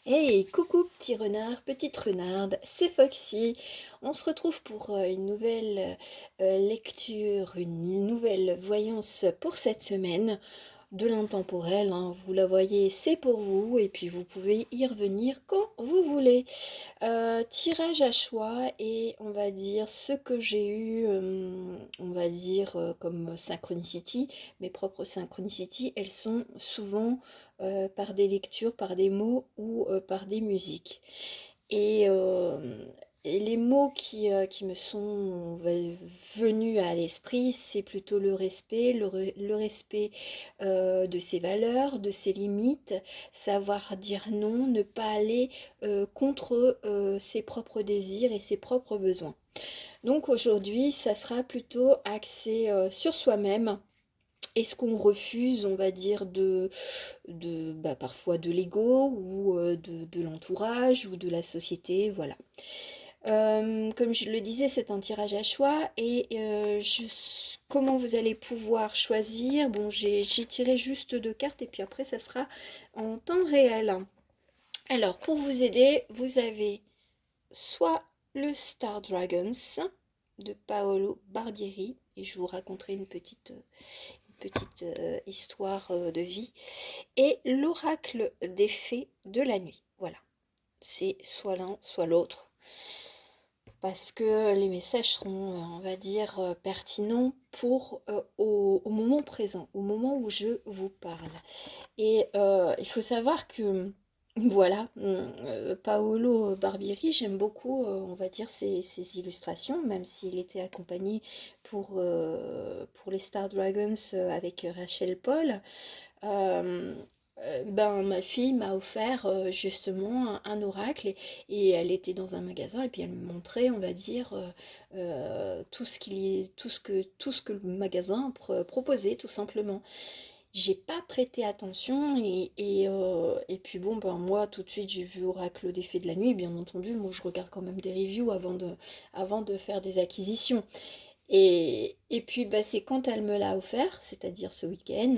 Hey, coucou petit renard, petite renarde, c'est Foxy. On se retrouve pour une nouvelle lecture, une nouvelle voyance pour cette semaine de l'intemporel, hein. Vous la voyez, c'est pour vous et puis vous pouvez y revenir quand vous voulez. Tirage à choix et on va dire ce que j'ai eu, on va dire comme synchronicity, mes propres synchronicity, elles sont souvent par des lectures, par des mots ou par des musiques. Et, euh, et les mots qui me sont venus à l'esprit, c'est plutôt le respect, le respect de ses valeurs, de ses limites, savoir dire non, ne pas aller contre ses propres désirs et ses propres besoins. Donc aujourd'hui, ça sera plutôt axé sur soi-même. Et ce qu'on refuse, on va dire, parfois de l'ego ou de l'entourage ou de la société, voilà. Comme je le disais, c'est un tirage à choix et comment vous allez pouvoir choisir? Bon, j'ai tiré juste deux cartes et puis après, ça sera en temps réel. Alors, pour vous aider, vous avez soit le Star Dragons de Paolo Barbieri, et je vous raconterai une petite histoire de vie, et l'oracle des fées de la nuit. Voilà, c'est soit l'un, soit l'autre parce que les messages seront, on va dire, pertinents pour au moment présent, au moment où je vous parle. Et il faut savoir que, voilà, Paolo Barbieri, j'aime beaucoup, on va dire, ses illustrations, même s'il était accompagné pour les Star Dragons avec Rachel Paul. Euh, Ma fille m'a offert justement un oracle et elle était dans un magasin et puis elle me montrait, on va dire, tout ce tout ce que le magasin proposait tout simplement. J'ai pas prêté attention et puis bon ben moi tout de suite j'ai vu Oracle des Fées de la Nuit, bien entendu moi je regarde quand même des reviews avant de faire des acquisitions. Et puis bah, c'est quand elle me l'a offert, c'est-à-dire ce week-end,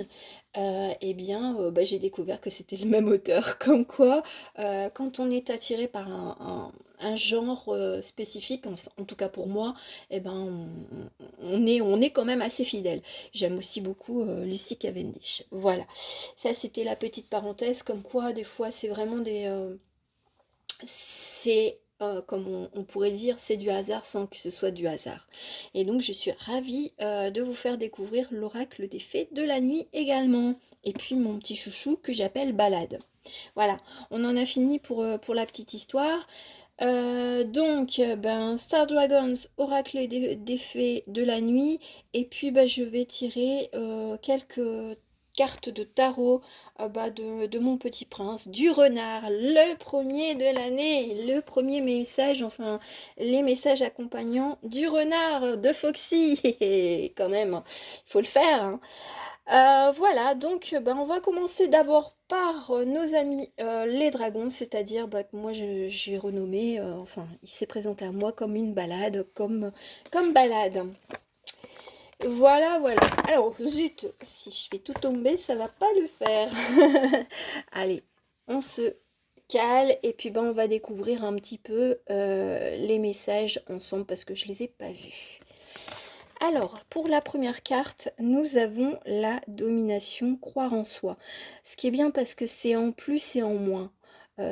eh bien j'ai découvert que c'était le même auteur. Comme quoi, quand on est attiré par un genre spécifique, en tout cas pour moi, eh ben on est quand même assez fidèle. J'aime aussi beaucoup Lucy Cavendish. Voilà, ça c'était la petite parenthèse, comme quoi des fois c'est vraiment c'est, comme on pourrait dire, c'est du hasard sans que ce soit du hasard. Et donc, je suis ravie de vous faire découvrir l'oracle des fées de la nuit également. Et puis, mon petit chouchou que j'appelle Balade. Voilà, on en a fini pour la petite histoire. Star Dragons, oracle des fées de la nuit. Et puis, je vais tirer quelques cartes de tarot de mon petit prince, du renard, le premier de l'année, le premier message, enfin les messages accompagnants du renard de Foxy. Quand même, il faut le faire, hein. Voilà, donc on va commencer d'abord par nos amis les dragons, c'est-à-dire que moi j'ai renommé, enfin il s'est présenté à moi comme une balade, comme balade. Voilà, voilà. Alors, zut, si je fais tout tomber, ça va pas le faire. Allez, on se cale et puis on va découvrir un petit peu les messages ensemble parce que je les ai pas vus. Alors, pour la première carte, nous avons la domination, croire en soi. Ce qui est bien parce que c'est en plus et en moins.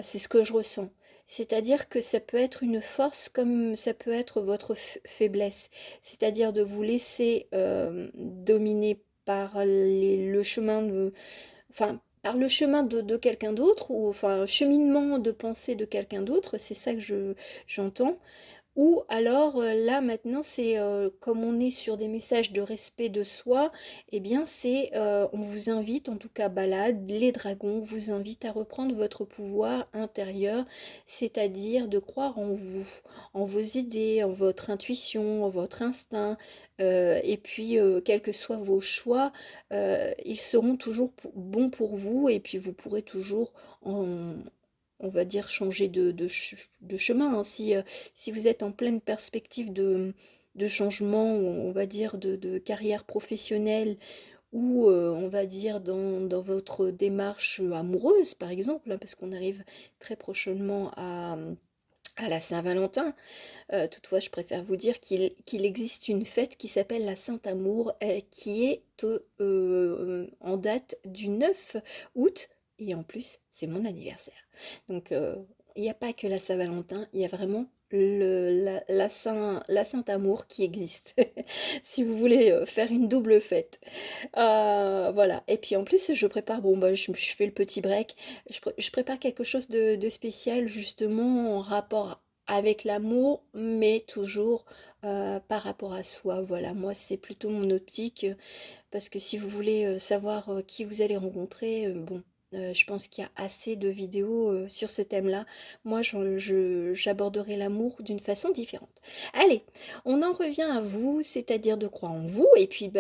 C'est ce que je ressens. C'est-à-dire que ça peut être une force comme ça peut être votre faiblesse. C'est-à-dire de vous laisser dominer par le chemin enfin, par le chemin de quelqu'un d'autre, ou enfin, cheminement de pensée de quelqu'un d'autre, c'est ça que j'entends. Ou alors là maintenant c'est comme on est sur des messages de respect de soi, eh bien c'est on vous invite, en tout cas Balade, les dragons vous invitent à reprendre votre pouvoir intérieur, c'est-à-dire de croire en vous, en vos idées, en votre intuition, en votre instinct, et puis quels que soient vos choix, ils seront toujours bons pour vous et puis vous pourrez toujours en on va dire changer de chemin, hein. Si vous êtes en pleine perspective de changement, on va dire de carrière professionnelle ou on va dire dans votre démarche amoureuse, par exemple, hein, parce qu'on arrive très prochainement à la Saint-Valentin. Toutefois, je préfère vous dire qu'il existe une fête qui s'appelle la Saint-Amour, qui est en date du 9 août, et en plus, c'est mon anniversaire. Donc, il n'y a pas que la Saint-Valentin, il y a vraiment la Saint-Amour qui existe, si vous voulez faire une double fête. Voilà. Et puis en plus, je prépare, bon, bah, je fais le petit break, je prépare quelque chose de spécial, justement, en rapport avec l'amour, mais toujours par rapport à soi. Voilà, moi, c'est plutôt mon optique, parce que si vous voulez savoir qui vous allez rencontrer, bon, je pense qu'il y a assez de vidéos sur ce thème-là. Moi, j'aborderai l'amour d'une façon différente. Allez, on en revient à vous, c'est-à-dire de croire en vous. Et puis,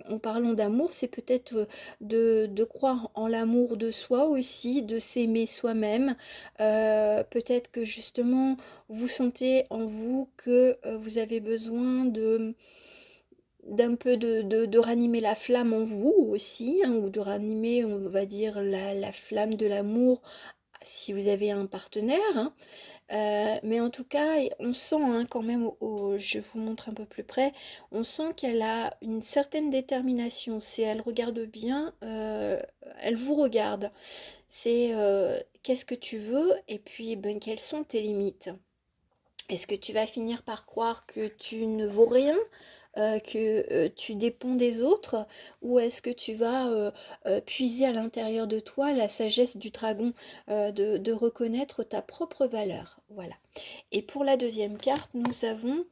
en parlant d'amour, c'est peut-être de croire en l'amour de soi aussi, de s'aimer soi-même. Peut-être que justement, vous sentez en vous que vous avez besoin d'un peu de ranimer la flamme en vous aussi, hein, ou de ranimer, on va dire, la flamme de l'amour si vous avez un partenaire, hein. Mais en tout cas, on sent hein, quand même, je vous montre un peu plus près, on sent qu'elle a une certaine détermination. C'est, elle regarde bien, elle vous regarde. C'est qu'est-ce que tu veux et puis ben, quelles sont tes limites. Est-ce que tu vas finir par croire que tu ne vaux rien, que tu dépends des autres, ou est-ce que tu vas puiser à l'intérieur de toi la sagesse du dragon, de reconnaître ta propre valeur? Voilà. Et pour la deuxième carte, nous avons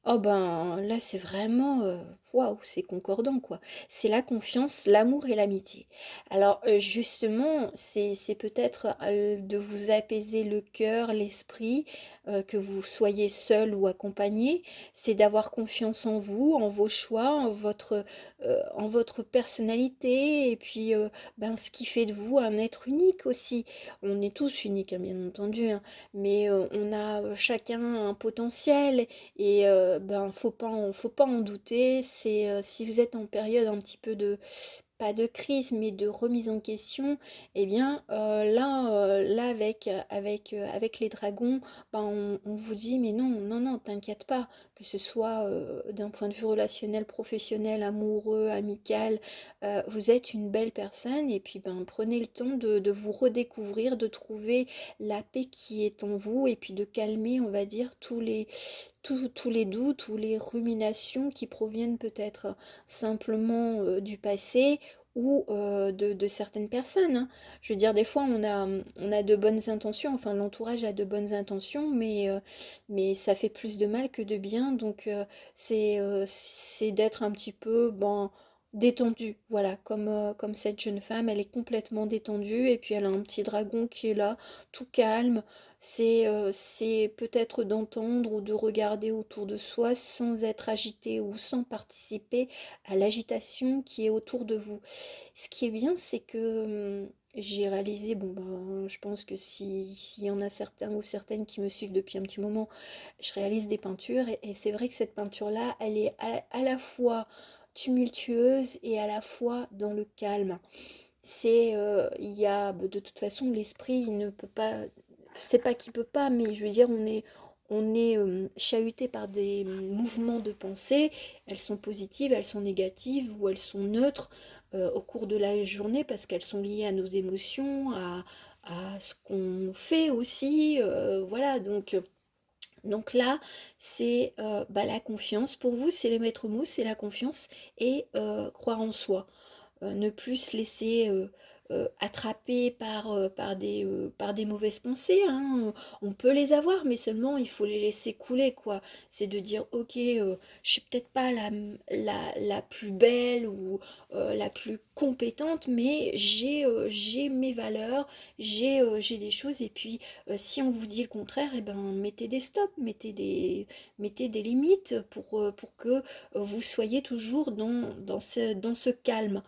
oh ben là c'est vraiment waouh, c'est concordant quoi. C'est la confiance, l'amour et l'amitié. Alors justement, c'est peut-être de vous apaiser le cœur, l'esprit, que vous soyez seul ou accompagné, c'est d'avoir confiance en vous, en vos choix, en votre personnalité et puis ben ce qui fait de vous un être unique aussi. On est tous uniques hein, bien entendu, hein, mais on a chacun un potentiel et ben, faut pas en douter. C'est si vous êtes en période un petit peu de pas de crise, mais de remise en question, eh bien là avec les dragons, ben, on vous dit mais non, non, non, t'inquiète pas, que ce soit d'un point de vue relationnel, professionnel, amoureux, amical, vous êtes une belle personne et puis ben prenez le temps de vous redécouvrir, de trouver la paix qui est en vous et puis de calmer, on va dire, tous les doutes, tous les ruminations qui proviennent peut-être simplement du passé ou de certaines personnes, hein. Je veux dire, des fois, on a de bonnes intentions, enfin, l'entourage a de bonnes intentions, mais ça fait plus de mal que de bien, donc c'est d'être un petit peu, bon, détendue, voilà, comme cette jeune femme, elle est complètement détendue, et puis elle a un petit dragon qui est là, tout calme, c'est peut-être d'entendre ou de regarder autour de soi sans être agité ou sans participer à l'agitation qui est autour de vous. Ce qui est bien, c'est que j'ai réalisé, bon ben, je pense que s'il y en a certains ou certaines qui me suivent depuis un petit moment, je réalise des peintures et c'est vrai que cette peinture-là, elle est à la fois tumultueuse et à la fois dans le calme. C'est, il y a, bah, de toute façon, l'esprit, il ne peut pas, c'est pas qu'il peut pas, mais je veux dire, on est chahuté par des mouvements de pensée. Elles sont positives, elles sont négatives ou elles sont neutres au cours de la journée parce qu'elles sont liées à nos émotions, à ce qu'on fait aussi. Voilà, donc là, c'est bah, la confiance. Pour vous, c'est les maîtres mots, c'est la confiance et croire en soi. Ne plus se laisser attraper par des mauvaises pensées, hein. On peut les avoir, mais seulement il faut les laisser couler, quoi. C'est de dire, ok, je suis peut-être pas la plus belle ou la plus compétente, mais j'ai mes valeurs, j'ai des choses, et puis si on vous dit le contraire, eh ben, mettez des stops, mettez des limites pour que vous soyez toujours dans ce calme.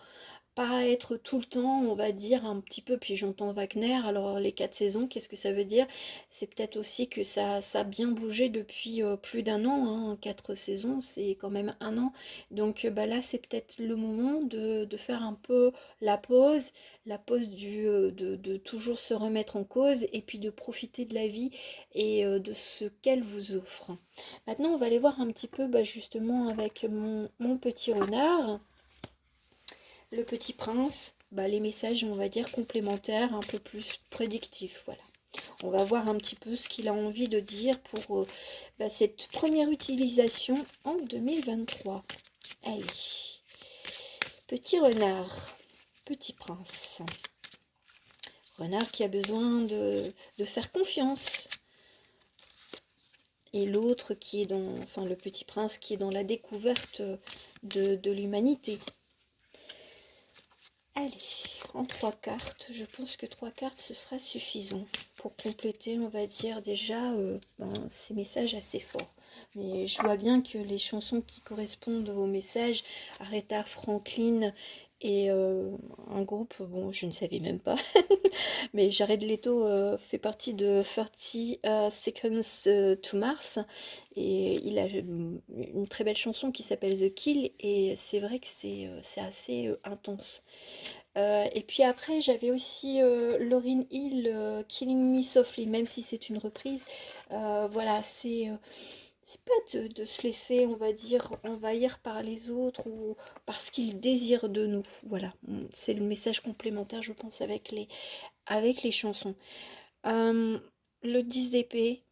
pas être tout le temps, on va dire, un petit peu, puis j'entends Wagner, alors les 4 saisons, qu'est-ce que ça veut dire? C'est peut-être aussi que ça a bien bougé depuis plus d'un an, hein, 4 saisons, c'est quand même un an. Donc bah, là, c'est peut-être le moment de faire un peu la pause de toujours se remettre en cause et puis de profiter de la vie et de ce qu'elle vous offre. Maintenant, on va aller voir un petit peu bah, justement avec mon petit renard. Le Petit Prince, bah, les messages, on va dire, complémentaires, un peu plus prédictifs, voilà. On va voir un petit peu ce qu'il a envie de dire pour bah, cette première utilisation en 2023. Allez, petit renard, petit prince. Renard qui a besoin de faire confiance. Et l'autre qui est dans, enfin le petit prince qui est dans la découverte de l'humanité. Allez, en 3 cartes, je pense que 3 cartes ce sera suffisant pour compléter, on va dire déjà ces messages assez forts. Mais je vois bien que les chansons qui correspondent aux messages, Aretha Franklin et un groupe, bon je ne savais même pas, mais Jared Leto fait partie de 30 Seconds to Mars et il a une très belle chanson qui s'appelle The Kill et c'est vrai que c'est assez intense. Et puis après, j'avais aussi Lauryn Hill, Killing Me Softly, même si c'est une reprise. Voilà, c'est pas de se laisser, on va dire, envahir par les autres ou parce qu'ils désirent de nous. Voilà, c'est le message complémentaire, je pense, avec les chansons. Le 10 d'épée,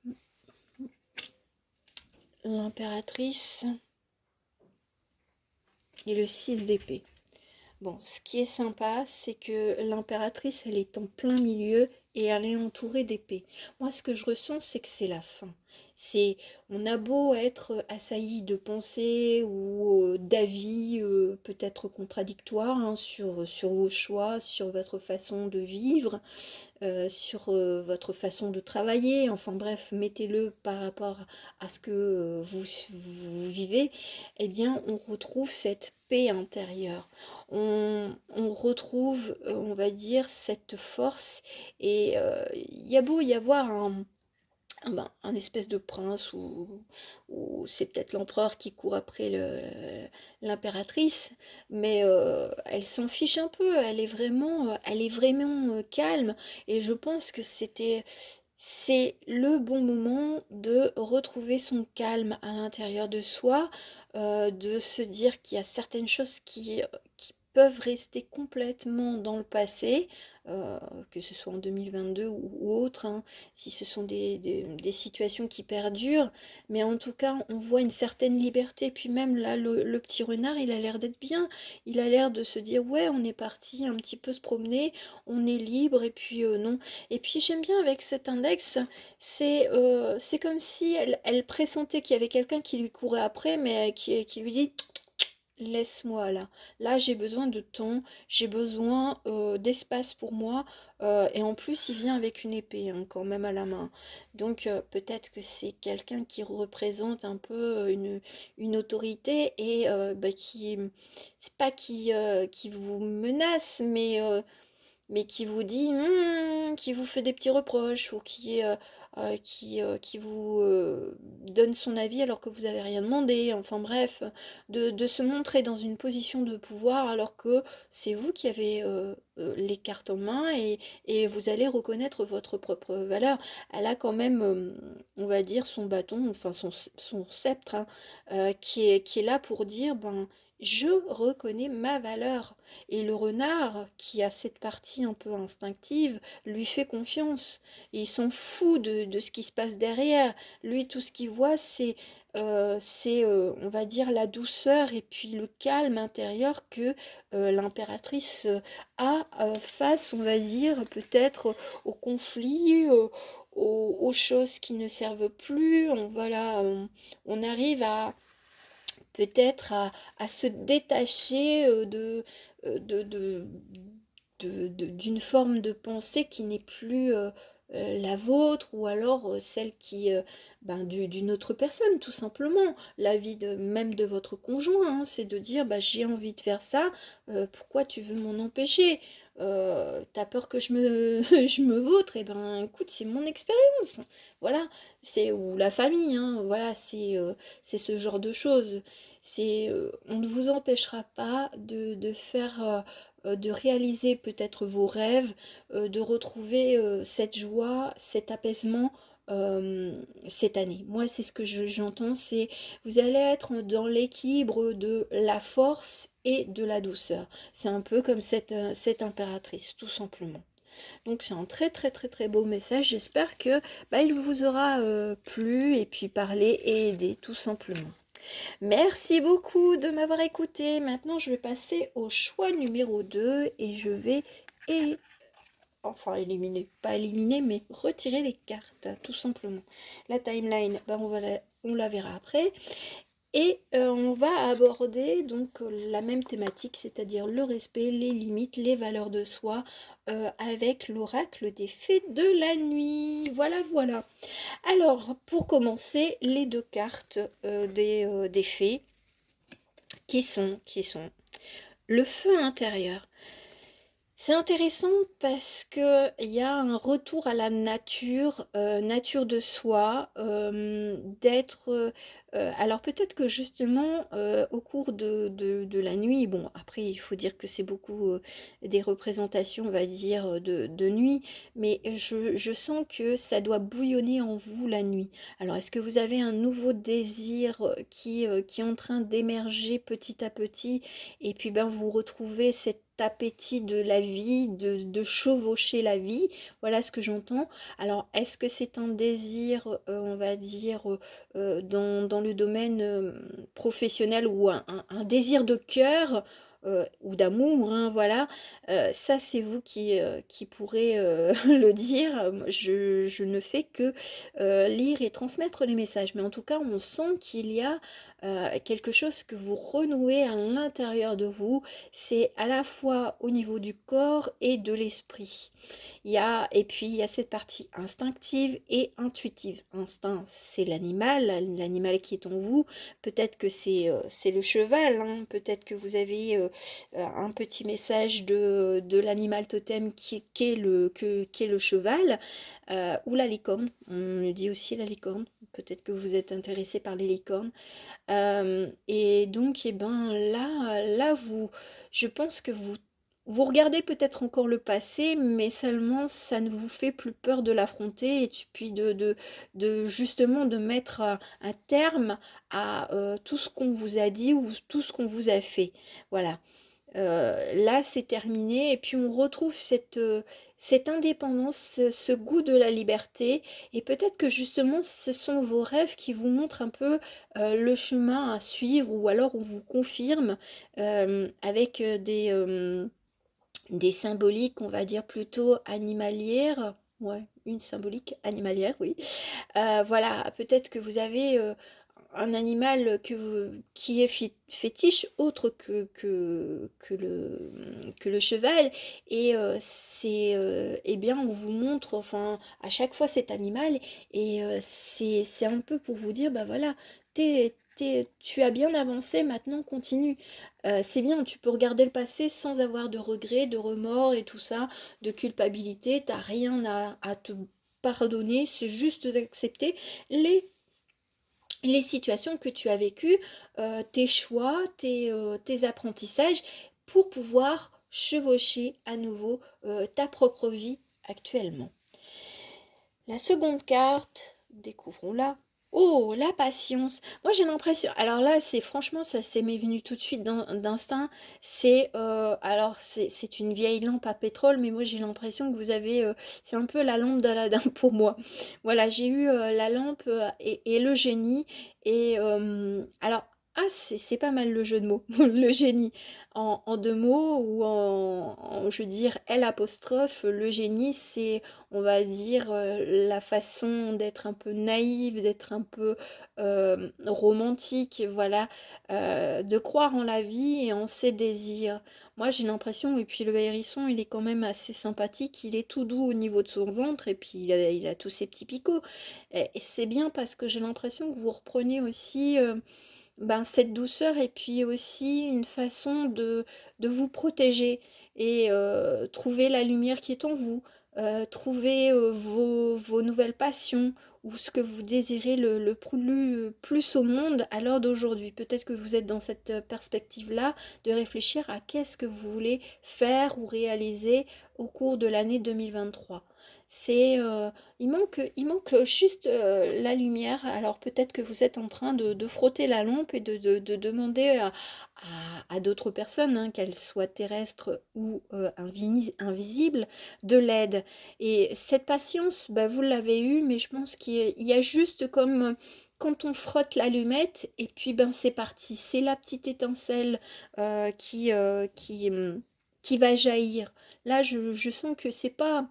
l'impératrice et le 6 d'épée. Bon, ce qui est sympa, c'est que l'impératrice, elle est en plein milieu et elle est entourée d'épées. Moi, ce que je ressens, c'est que c'est la fin. C'est, on a beau être assailli de pensées ou d'avis peut-être contradictoires hein, sur vos choix, sur votre façon de vivre, sur votre façon de travailler, enfin bref, mettez-le par rapport à ce que vous vivez, eh bien on retrouve cette paix intérieure. On retrouve, on va dire, cette force et il y a beau y avoir un espèce de prince ou c'est peut-être l'empereur qui court après l'impératrice, mais elle s'en fiche un peu, elle est vraiment calme et je pense que c'est le bon moment de retrouver son calme à l'intérieur de soi, de se dire qu'il y a certaines choses qui peuvent rester complètement dans le passé, que ce soit en 2022 ou autre, hein, si ce sont des situations qui perdurent, mais en tout cas, on voit une certaine liberté. Puis même là, le petit renard, il a l'air d'être bien. Il a l'air de se dire, ouais, on est parti un petit peu se promener, on est libre, et puis non. Et puis j'aime bien avec cet index, c'est comme si elle pressentait qu'il y avait quelqu'un qui lui courait après, mais qui lui dit laisse-moi là. Là, j'ai besoin de temps, j'ai besoin d'espace pour moi. Et en plus, il vient avec une épée hein, quand même à la main. Donc peut-être que c'est quelqu'un qui représente un peu une autorité et bah, c'est pas qui vous menace, mais qui vous dit, qui vous fait des petits reproches ou qui vous donne son avis alors que vous avez rien demandé. Enfin bref, de se montrer dans une position de pouvoir alors que c'est vous qui avez les cartes en main et vous allez reconnaître votre propre valeur. Elle a quand même, on va dire, son bâton, enfin son sceptre, hein, qui est là pour dire, ben, je reconnais ma valeur. Et le renard, qui a cette partie un peu instinctive, lui fait confiance. Et il s'en fout de ce qui se passe derrière. Lui, tout ce qu'il voit, on va dire, la douceur et puis le calme intérieur que l'impératrice a face, on va dire, peut-être au conflit, aux choses qui ne servent plus. Voilà, on arrive peut-être à se détacher de, d'une forme de pensée qui n'est plus la vôtre, ou alors celle qui d'une autre personne, tout simplement. L'avis même de votre conjoint, hein, c'est de dire bah, j'ai envie de faire ça, pourquoi tu veux m'en empêcher? T'as peur que je me vautre? Eh ben écoute, c'est mon expérience. Voilà, c'est ou la famille, hein, voilà, c'est ce genre de choses. On ne vous empêchera pas de faire de réaliser peut-être vos rêves, de retrouver cette joie, cet apaisement cette année. Moi, c'est ce que j'entends, c'est vous allez être dans l'équilibre de la force et de la douceur. C'est un peu comme cette impératrice, tout simplement. Donc c'est un très très très très beau message. J'espère que il vous aura plu et puis parlé et aidé, tout simplement. Merci beaucoup de m'avoir écouté. Maintenant, je vais passer au choix numéro 2 et je vais é- enfin éliminer, pas éliminer, mais retirer les cartes, tout simplement. La timeline, on la verra après. Et on va aborder donc la même thématique, c'est-à-dire le respect, les limites, les valeurs de soi, avec l'oracle des fées de la nuit. Voilà, voilà. Alors, pour commencer, les deux cartes des fées qui sont le feu intérieur. C'est intéressant parce que il y a un retour à la nature, nature de soi, d'être, alors peut-être que justement, au cours de la nuit, bon après il faut dire que c'est beaucoup, des représentations, on va dire, de nuit, mais je sens que ça doit bouillonner en vous la nuit. Alors est-ce que vous avez un nouveau désir, qui est en train d'émerger petit à petit et puis ben vous retrouvez cet appétit de la vie, de chevaucher la vie, voilà ce que j'entends. Alors, est-ce que c'est un désir, on va dire, dans le domaine professionnel, ou un désir de cœur ou d'amour, hein, voilà. Ça, c'est vous qui pourrez le dire. Moi, je ne fais que lire et transmettre les messages. Mais en tout cas, on sent qu'il y a quelque chose que vous renouez à l'intérieur de vous. C'est à la fois au niveau du corps et de l'esprit. Et puis il y a cette partie instinctive et intuitive. Instinct, c'est l'animal qui est en vous. Peut-être que c'est le cheval, hein. Peut-être que vous avez un petit message de l'animal totem qui est le cheval, ou la licorne. On me dit aussi la licorne. Peut-être que vous êtes intéressé par les licornes. Et donc, eh ben, là, je pense que vous regardez peut-être encore le passé, mais seulement ça ne vous fait plus peur de l'affronter, et puis de justement de mettre un terme à tout ce qu'on vous a dit ou tout ce qu'on vous a fait. Voilà. Là, c'est terminé, et puis on retrouve cette indépendance, ce goût de la liberté, et peut-être que justement ce sont vos rêves qui vous montrent un peu le chemin à suivre, ou alors on vous confirme avec des symboliques, on va dire plutôt animalières. Ouais, une symbolique animalière, oui. Voilà, peut-être que vous avez un animal qui est fétiche autre que le cheval, et eh bien on vous montre enfin à chaque fois cet animal, et c'est un peu pour vous dire bah voilà, tu as bien avancé, maintenant continue. C'est bien, tu peux regarder le passé sans avoir de regrets, de remords et tout ça, de culpabilité. T'as rien à te pardonner, c'est juste d'accepter les les situations que tu as vécues, tes choix, tes apprentissages, pour pouvoir chevaucher à nouveau ta propre vie actuellement. La seconde carte, découvrons-la. Oh, la patience. Moi, j'ai l'impression. Alors là, c'est franchement, ça m'est venu tout de suite d'instinct. C'est une vieille lampe à pétrole, mais moi, j'ai l'impression que vous avez. C'est un peu la lampe d'Aladin pour moi. Voilà, j'ai eu la lampe et le génie. Et alors, ah, c'est pas mal le jeu de mots. Le génie en deux mots, ou je veux dire, L apostrophe. Le génie, c'est, on va dire, la façon d'être un peu naïve, d'être un peu romantique, voilà, de croire en la vie et en ses désirs. Moi, j'ai l'impression, et puis le hérisson, il est quand même assez sympathique, il est tout doux au niveau de son ventre, et puis il a tous ses petits picots. Et c'est bien parce que j'ai l'impression que vous reprenez aussi ben, cette douceur, et puis aussi une façon de vous protéger, et trouver la lumière qui est en vous, trouver vos nouvelles passions, ou ce que vous désirez le plus au monde à l'heure d'aujourd'hui. Peut-être que vous êtes dans cette perspective-là, de réfléchir à qu'est-ce que vous voulez faire ou réaliser au cours de l'année 2023. C'est, il manque juste la lumière. Alors peut-être que vous êtes en train de frotter la lampe et de demander à d'autres personnes, hein, qu'elles soient terrestres ou invisibles, de l'aide. Et cette patience, bah, vous l'avez eue, mais je pense qu'il y a juste comme quand on frotte l'allumette, et puis ben c'est parti. C'est la petite étincelle qui va jaillir. Là, je sens que c'est pas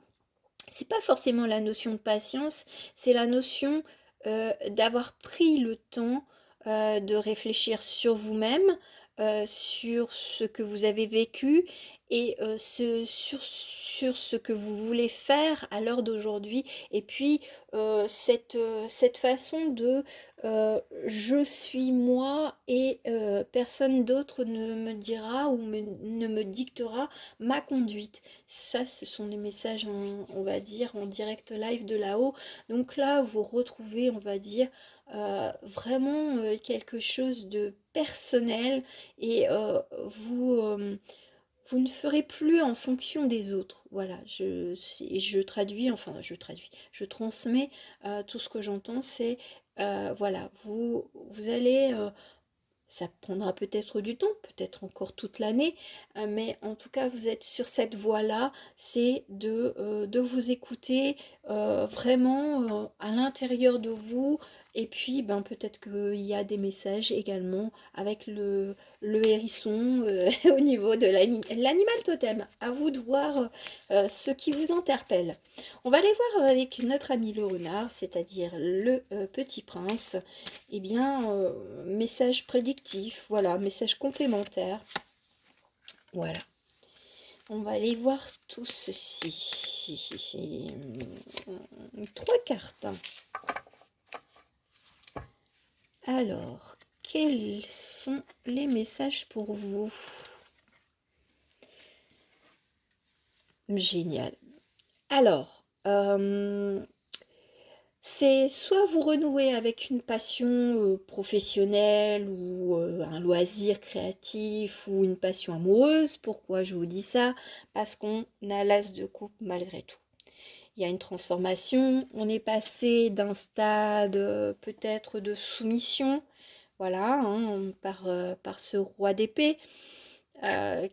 forcément la notion de patience, c'est la notion d'avoir pris le temps de réfléchir sur vous-même, sur ce que vous avez vécu, et sur ce que vous voulez faire à l'heure d'aujourd'hui. Et puis cette façon de je suis moi, et personne d'autre ne me dira ou ne me dictera ma conduite. Ça, ce sont des messages, on va dire, en direct live de là-haut. Donc là, vous retrouvez, on va dire, vraiment quelque chose de personnel, et vous ne ferez plus en fonction des autres. Voilà, je traduis, enfin, je transmets tout ce que j'entends, c'est, voilà, vous allez ça prendra peut-être du temps, peut-être encore toute l'année, mais en tout cas, vous êtes sur cette voie-là, c'est de vous écouter vraiment à l'intérieur de vous. Et puis, ben, peut-être qu'il y a des messages également avec le hérisson au niveau de l'animal totem. À vous de voir ce qui vous interpelle. On va aller voir avec notre ami le renard, c'est-à-dire le petit prince. Eh bien, message prédictif, voilà, message complémentaire. Voilà. On va aller voir tout ceci. Trois cartes. Alors, quels sont les messages pour vous? Génial. Alors, c'est soit vous renouez avec une passion professionnelle, ou un loisir créatif, ou une passion amoureuse. Pourquoi je vous dis ça? Parce qu'on a l'as de coupe malgré tout. Il y a une transformation, on est passé d'un stade peut-être de soumission, voilà, hein, par ce roi d'épée,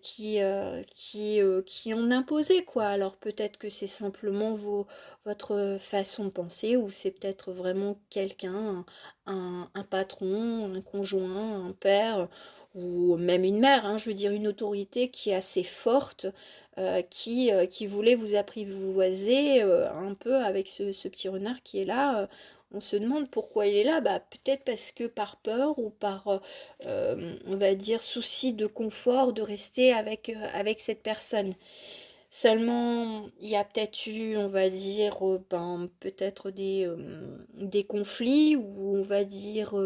qui en imposait, quoi. Alors peut-être que c'est simplement votre façon de penser, ou c'est peut-être vraiment quelqu'un, un patron, un conjoint, un père, ou même une mère, hein, je veux dire une autorité qui est assez forte, qui voulait vous apprivoiser un peu avec ce petit renard qui est là. On se demande pourquoi il est là. Bah, peut-être parce que par peur, ou par on va dire, souci de confort, de rester avec cette personne. Seulement, il y a peut-être eu, on va dire, ben, peut-être des conflits, ou on va dire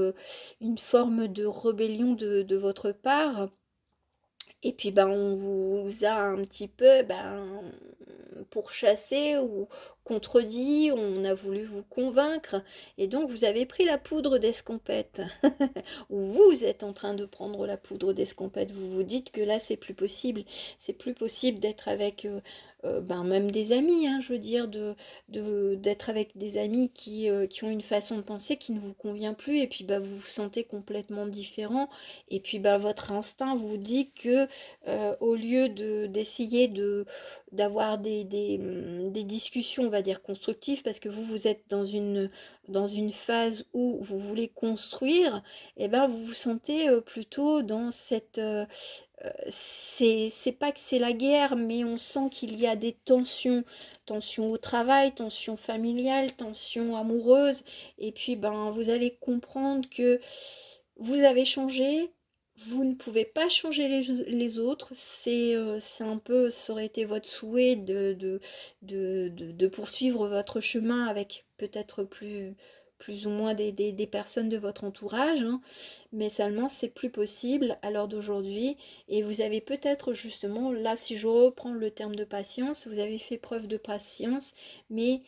une forme de rébellion de votre part. Et puis ben on vous a un petit peu ben pourchassé ou contredit, on a voulu vous convaincre, et donc vous avez pris la poudre d'escampette. Ou vous êtes en train de prendre la poudre d'escampette, vous vous dites que là c'est plus possible d'être avec ben, même des amis, hein, je veux dire, d'être avec des amis qui ont une façon de penser qui ne vous convient plus, et puis bah, vous vous sentez complètement différent, et puis bah, votre instinct vous dit que au lieu d'essayer d'avoir des discussions, on va dire, constructives, parce que vous êtes dans une phase où vous voulez construire, et ben vous vous sentez plutôt dans cette c'est pas que c'est la guerre, mais on sent qu'il y a des tensions, tensions au travail, tensions familiales, tensions amoureuses, et puis ben vous allez comprendre que vous avez changé, Vous ne pouvez pas changer les autres, c'est un peu ça aurait été votre souhait de poursuivre votre chemin avec peut-être plus ou moins des personnes de votre entourage, hein, mais seulement c'est plus possible à l'heure d'aujourd'hui et vous avez peut-être justement, là si je reprends le terme de patience, vous avez fait preuve de patience, mais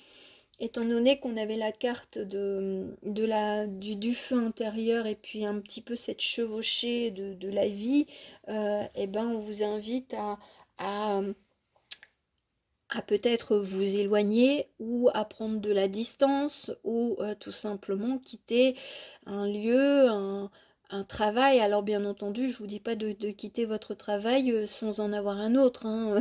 étant donné qu'on avait la carte du feu intérieur et puis un petit peu cette chevauchée de la vie, eh ben on vous invite à, à peut-être vous éloigner ou à prendre de la distance ou tout simplement quitter un lieu, un travail. Alors bien entendu, je vous dis pas de quitter votre travail sans en avoir un autre, hein.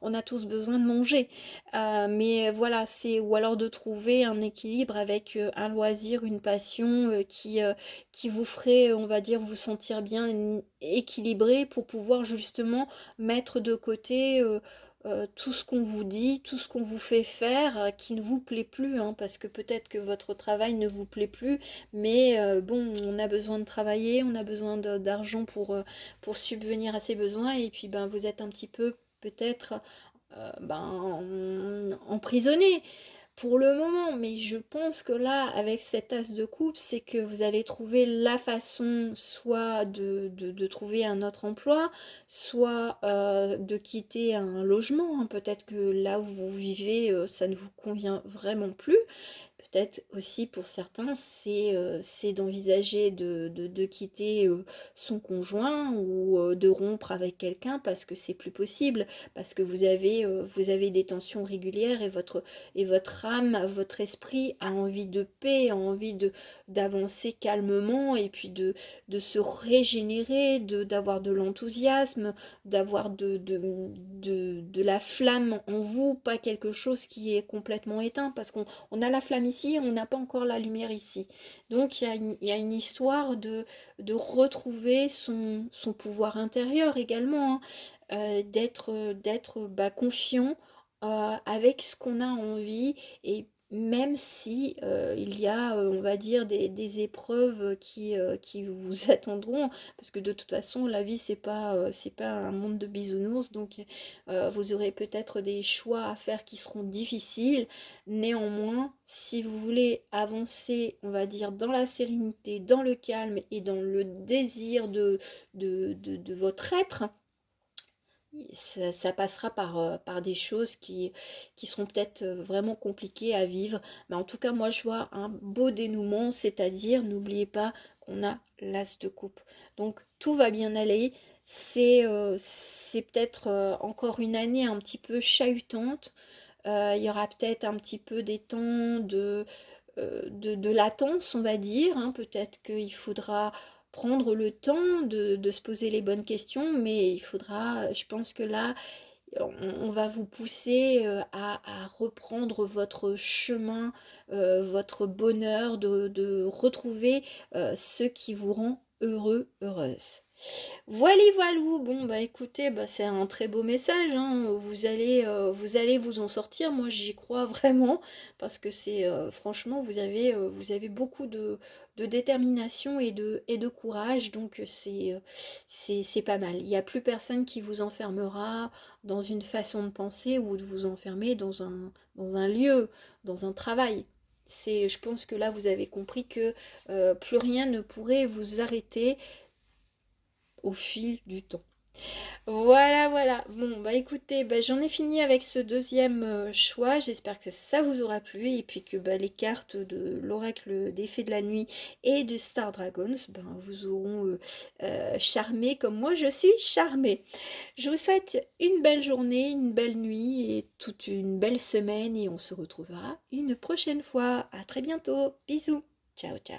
On a tous besoin de manger. Mais voilà, c'est ou alors de trouver un équilibre avec un loisir, une passion qui vous ferait, on va dire, vous sentir bien équilibré pour pouvoir justement mettre de côté tout ce qu'on vous dit, tout ce qu'on vous fait faire qui ne vous plaît plus, hein, parce que peut-être que votre travail ne vous plaît plus, mais bon, on a besoin de travailler, on a besoin d'argent pour subvenir à ses besoins, et puis ben vous êtes un petit peu peut-être emprisonné pour le moment, mais je pense que là, avec cet as de coupe, c'est que vous allez trouver la façon soit de trouver un autre emploi, soit de quitter un logement, hein. Peut-être que là où vous vivez, ça ne vous convient vraiment plus. Peut-être aussi pour certains, c'est d'envisager de quitter son conjoint ou de rompre avec quelqu'un parce que c'est plus possible, parce que vous avez des tensions régulières et votre âme, votre esprit a envie de paix, a envie d'avancer calmement et puis de se régénérer, d'avoir de l'enthousiasme, d'avoir de la flamme en vous, pas quelque chose qui est complètement éteint, parce qu'on a la flamme ici, on n'a pas encore la lumière ici. Donc il y a une histoire de retrouver son pouvoir intérieur également, hein, d'être confiant avec ce qu'on a envie et même si il y a, on va dire, des épreuves qui vous attendront, parce que de toute façon, la vie, c'est pas un monde de bisounours, donc vous aurez peut-être des choix à faire qui seront difficiles. Néanmoins, si vous voulez avancer, on va dire, dans la sérénité, dans le calme et dans le désir de votre être, ça passera par des choses qui seront peut-être vraiment compliquées à vivre. Mais en tout cas, moi, je vois un beau dénouement, c'est-à-dire, n'oubliez pas qu'on a l'as de coupe. Donc, tout va bien aller. C'est peut-être encore une année un petit peu chahutante. Il y aura peut-être un petit peu des temps de latence, on va dire, hein. Peut-être qu'il faudra prendre le temps de se poser les bonnes questions, mais il faudra, je pense que là, on va vous pousser à reprendre votre chemin, votre bonheur, de retrouver ce qui vous rend heureux, heureuse. Voili voilou, bon bah écoutez, bah c'est un très beau message, hein. Vous allez vous en sortir, moi j'y crois vraiment, parce que c'est franchement vous avez beaucoup de détermination et de courage, donc c'est pas mal. Il n'y a plus personne qui vous enfermera dans une façon de penser ou de vous enfermer dans un lieu, dans un travail. Je pense que là vous avez compris que plus rien ne pourrait vous arrêter au fil du temps. Voilà, voilà. Bon, bah écoutez, bah, j'en ai fini avec ce deuxième choix. J'espère que ça vous aura plu et puis que bah, les cartes de l'oracle des fées de la nuit et de Star Dragons ben, vous auront charmé comme moi je suis charmée. Je vous souhaite une belle journée, une belle nuit et toute une belle semaine et on se retrouvera une prochaine fois. À très bientôt. Bisous. Ciao, ciao.